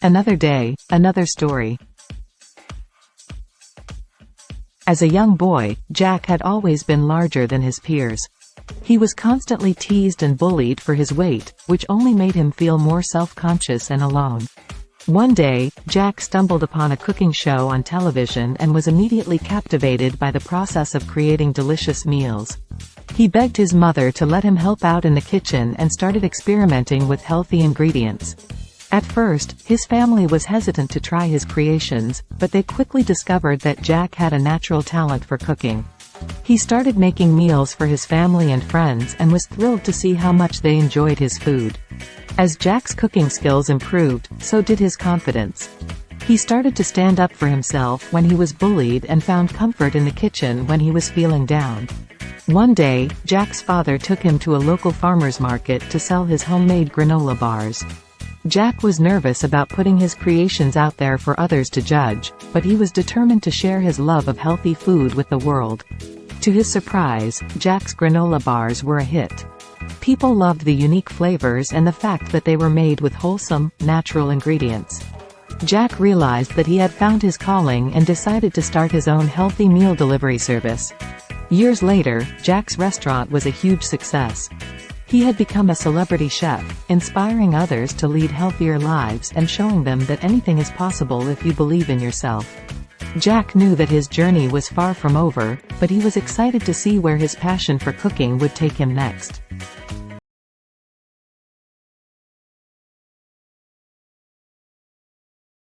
Another day, another story. As a young boy, Jack had always been larger than his peers. He was constantly teased and bullied for his weight, which only made him feel more self-conscious and alone. One day, Jack stumbled upon a cooking show on television and was immediately captivated by the process of creating delicious meals. He begged his mother to let him help out in the kitchen and started experimenting with healthy ingredients. At first, his family was hesitant to try his creations, but they quickly discovered that Jack had a natural talent for cooking. He started making meals for his family and friends and was thrilled to see how much they enjoyed his food. As Jack's cooking skills improved, so did his confidence. He started to stand up for himself when he was bullied and found comfort in the kitchen when he was feeling down. One day, Jack's father took him to a local farmer's market to sell his homemade granola bars. Jack was nervous about putting his creations out there for others to judge, but he was determined to share his love of healthy food with the world. To his surprise, Jack's granola bars were a hit. People loved the unique flavors and the fact that they were made with wholesome, natural ingredients. Jack realized that he had found his calling and decided to start his own healthy meal delivery service. Years later, Jack's restaurant was a huge success. He had become a celebrity chef, inspiring others to lead healthier lives and showing them that anything is possible if you believe in yourself. Jack knew that his journey was far from over, but he was excited to see where his passion for cooking would take him next.